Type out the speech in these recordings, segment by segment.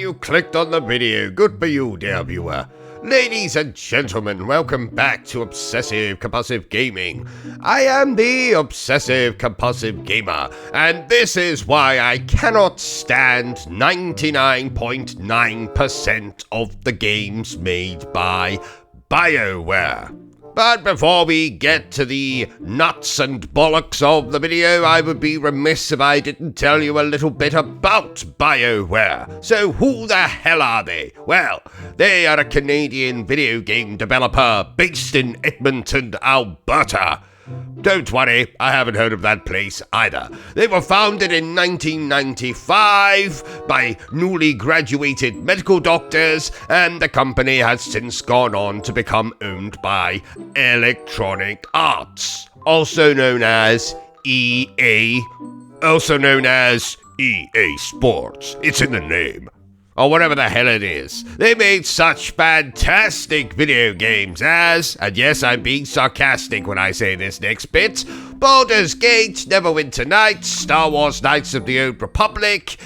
you clicked on the video. Good for you, dear viewer. Ladies and gentlemen, welcome back to Obsessive Compulsive Gaming. I am the Obsessive Compulsive Gamer, and this is why I cannot stand 99.9% of the games made by BIOWARE. But before we get to the nuts and bollocks of the video, I would be remiss if I didn't tell you a little bit about BIOWARE. So who the hell are they? Well, they are a Canadian video game developer based in Edmonton, Alberta. Don't worry, I haven't heard of that place either. They were founded in 1995 by newly graduated medical doctors, and the company has since gone on to become owned by Electronic Arts, also known as EA, also known as EA Sports. It's in the name. Or whatever the hell it is. They made such fantastic video games as, and yes, I'm being sarcastic when I say this next bit, Baldur's Gate, Neverwinter Nights, Star Wars Knights of the Old Republic,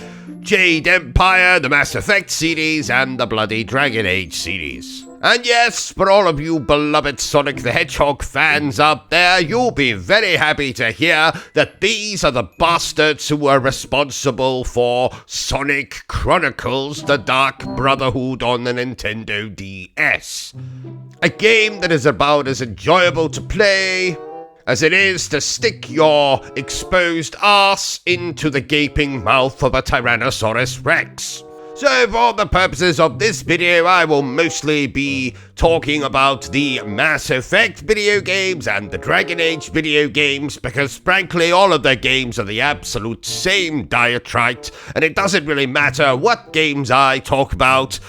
Jade Empire, the Mass Effect series, and the bloody Dragon Age series. And yes, for all of you beloved Sonic the Hedgehog fans out there, you'll be very happy to hear that these are the bastards who are responsible for Sonic Chronicles: The Dark Brotherhood on the Nintendo DS. A game that is about as enjoyable to play as it is to stick your exposed arse into the gaping mouth of a Tyrannosaurus Rex. So for the purposes of this video, I will mostly be talking about the Mass Effect video games and the Dragon Age video games, because frankly all of their games are the absolute same diatrite, and it doesn't really matter what games I talk about.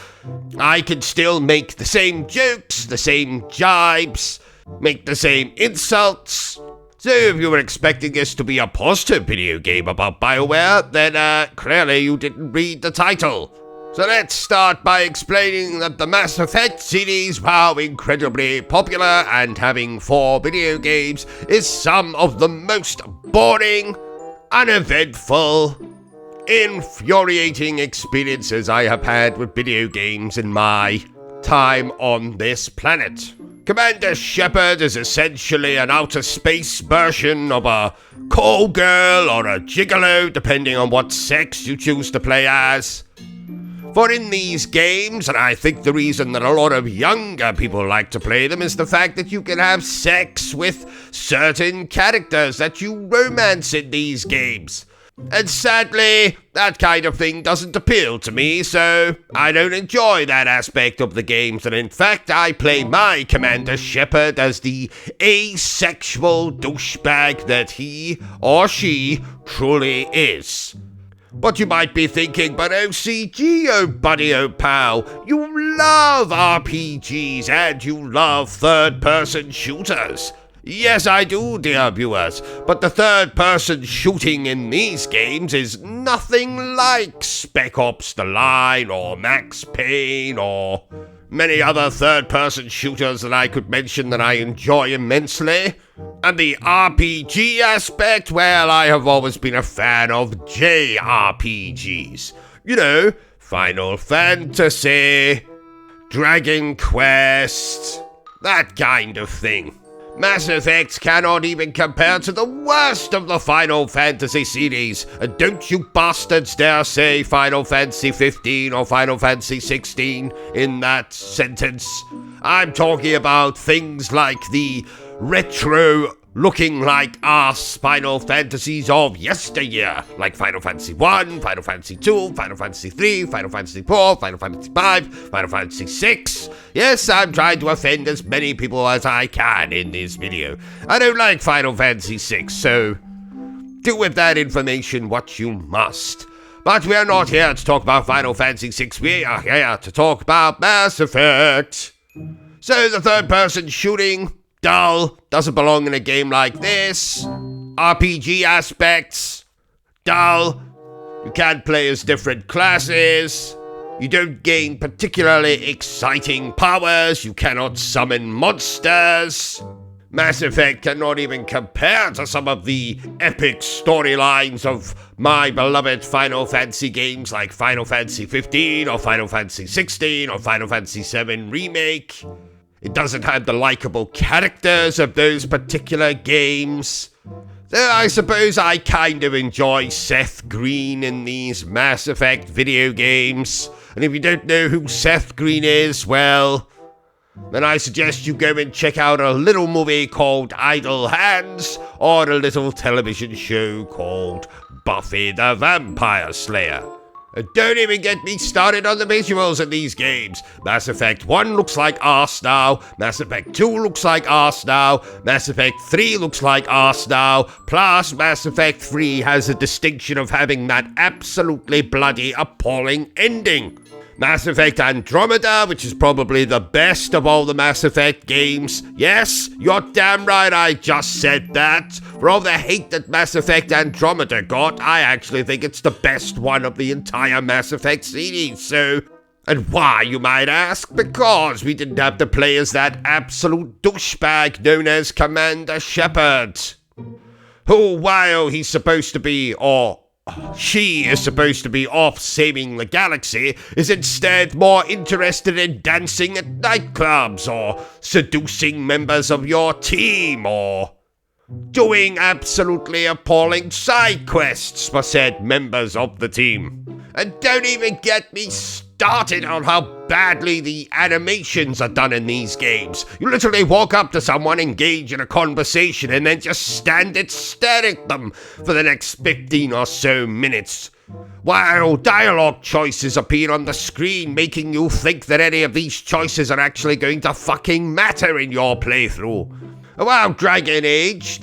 I can still make the same jokes, the same jibes, make the same insults. So if you were expecting this to be a positive video game about BioWare, then clearly you didn't read the title. So let's start by explaining that the Mass Effect series, while incredibly popular and having 4 video games, is some of the most boring, uneventful, infuriating experiences I have had with video games in my time on this planet. Commander Shepard is essentially an outer space version of a call girl or a gigolo, depending on what sex you choose to play as. For in these games, and I think the reason that a lot of younger people like to play them is the fact that you can have sex with certain characters that you romance in these games. And sadly, that kind of thing doesn't appeal to me, so I don't enjoy that aspect of the games, and in fact I play my Commander Shepard as the asexual douchebag that he or she truly is. But you might be thinking, but OCG, oh buddy, oh pal, you love RPGs and you love third-person shooters. Yes, I do, dear viewers, but the third-person shooting in these games is nothing like Spec Ops: The Line or Max Payne or many other third-person shooters that I could mention that I enjoy immensely. And the RPG aspect, well, I have always been a fan of JRPGs. You know, Final Fantasy, Dragon Quest, that kind of thing. Mass Effect cannot even compare to the worst of the Final Fantasy series, and don't you bastards dare say Final Fantasy 15 or Final Fantasy 16 in that sentence. I'm talking about things like the retro looking like ass Final Fantasies of yesteryear, like Final Fantasy 1, Final Fantasy 2, Final Fantasy 3, Final Fantasy 4, Final Fantasy 5, Final Fantasy 6. Yes, I'm trying to offend as many people as I can in this video. I don't like Final Fantasy 6, so do with that information what you must. But we are not here to talk about Final Fantasy 6, we are here to talk about Mass Effect. So the third-person shooting, dull, doesn't belong in a game like this. RPG aspects, dull. You can't play as different classes. You don't gain particularly exciting powers. You cannot summon monsters. Mass Effect cannot even compare to some of the epic storylines of my beloved Final Fantasy games like Final Fantasy 15 or Final Fantasy 16 or Final Fantasy 7 Remake. It doesn't have the likable characters of those particular games. Though I suppose I kind of enjoy Seth Green in these Mass Effect video games. And if you don't know who Seth Green is, well, then I suggest you go and check out a little movie called Idle Hands or a little television show called Buffy the Vampire Slayer. And don't even get me started on the visuals in these games. Mass Effect 1 looks like arse now, Mass Effect 2 looks like arse now, Mass Effect 3 looks like arse now, plus Mass Effect 3 has the distinction of having that absolutely bloody appalling ending. Mass Effect Andromeda, which is probably the best of all the Mass Effect games. Yes, you're damn right I just said that. For all the hate that Mass Effect Andromeda got, I actually think it's the best one of the entire Mass Effect series, so... And why, you might ask? Because we didn't have to play as that absolute douchebag known as Commander Shepard. Who, while he's supposed to be, or... she is supposed to be off saving the galaxy, is instead more interested in dancing at nightclubs, or seducing members of your team, or doing absolutely appalling side quests for said members of the team. And don't even get me started on how badly the animations are done in these games. You literally walk up to someone, engage in a conversation, and then just stand and stare at them for the next 15 or so minutes, while dialogue choices appear on the screen, making you think that any of these choices are actually going to fucking matter in your playthrough. While the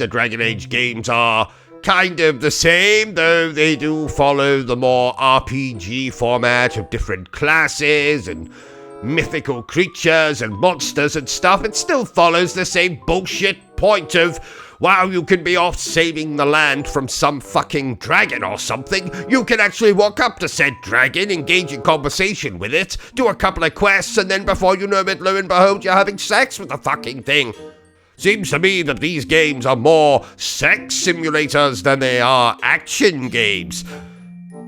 Dragon Age games are kind of the same, though they do follow the more RPG format of different classes and mythical creatures and monsters and stuff. It still follows the same bullshit point of, while you can be off saving the land from some fucking dragon or something, you can actually walk up to said dragon, engage in conversation with it, do a couple of quests, and then before you know it, lo and behold, you're having sex with the fucking thing. Seems to me that these games are more sex simulators than they are action games.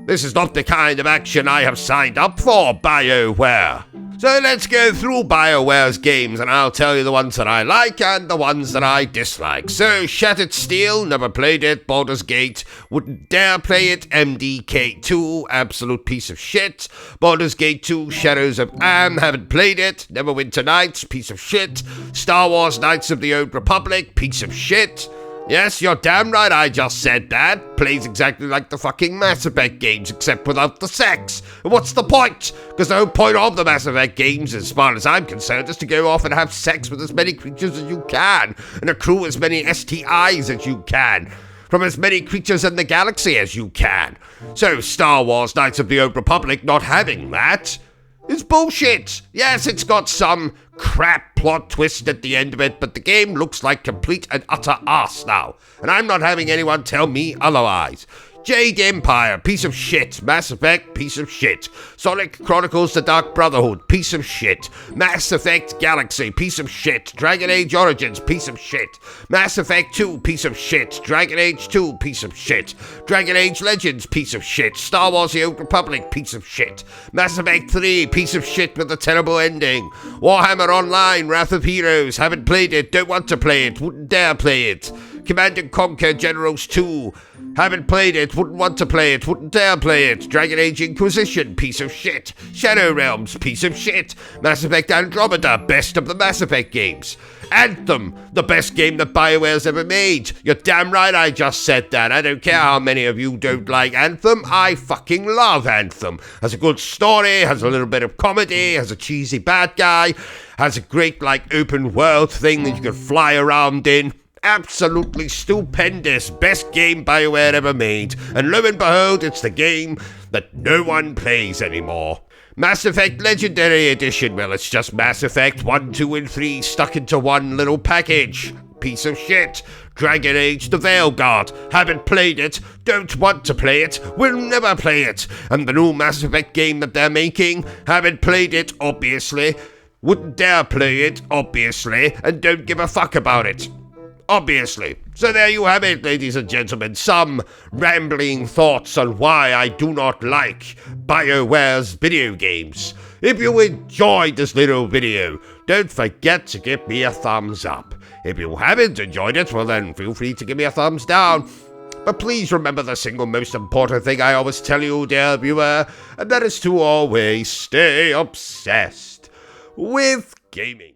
This is not the kind of action I have signed up for, BioWare. So let's go through BioWare's games and I'll tell you the ones that I like and the ones that I dislike. So, Shattered Steel, never played it. Baldur's Gate, wouldn't dare play it. MDK2, absolute piece of shit. Baldur's Gate 2, Shadows of Am, haven't played it. Neverwinter Nights, piece of shit. Star Wars Knights of the Old Republic, piece of shit. Yes, you're damn right I just said that. Plays exactly like the fucking Mass Effect games, except without the sex. And what's the point? Because the whole point of the Mass Effect games, as far as I'm concerned, is to go off and have sex with as many creatures as you can, and accrue as many STIs as you can, from as many creatures in the galaxy as you can. So Star Wars Knights of the Old Republic not having that is bullshit. Yes, it's got some crap plot twist at the end of it, but the game looks like complete and utter arse now, and I'm not having anyone tell me otherwise. Jade Empire, piece of shit. Mass Effect, piece of shit. Sonic Chronicles The Dark Brotherhood, piece of shit. Mass Effect Galaxy, piece of shit. Dragon Age Origins, piece of shit. Mass Effect 2, piece of shit. Dragon Age 2, piece of shit. Dragon Age Legends, piece of shit. Star Wars The Old Republic, piece of shit. Mass Effect 3, piece of shit with a terrible ending. Warhammer Online, Wrath of Heroes, haven't played it, don't want to play it, wouldn't dare play it. Command & Conquer Generals 2, haven't played it, wouldn't want to play it, wouldn't dare play it. Dragon Age Inquisition, piece of shit. Shadow Realms, piece of shit. Mass Effect Andromeda, best of the Mass Effect games. Anthem, the best game that BioWare's ever made. You're damn right I just said that. I don't care how many of you don't like Anthem, I fucking love Anthem. Has a good story, has a little bit of comedy, has a cheesy bad guy, has a great, open world thing that you can fly around in. Absolutely stupendous, best game BioWare ever made, and lo and behold, it's the game that no one plays anymore. Mass Effect Legendary Edition, well, it's just Mass Effect 1, 2, and 3 stuck into one little package. Piece of shit. Dragon Age The Veilguard, haven't played it, don't want to play it, will never play it. And the new Mass Effect game that they're making, haven't played it, obviously, wouldn't dare play it, obviously, and don't give a fuck about it. obviously. So there you have it, ladies and gentlemen, some rambling thoughts on why I do not like BioWare's video games. If you enjoyed this little video, don't forget to give me a thumbs up. If you haven't enjoyed it, well then feel free to give me a thumbs down. But please remember the single most important thing I always tell you, dear viewer, and that is to always stay obsessed with gaming.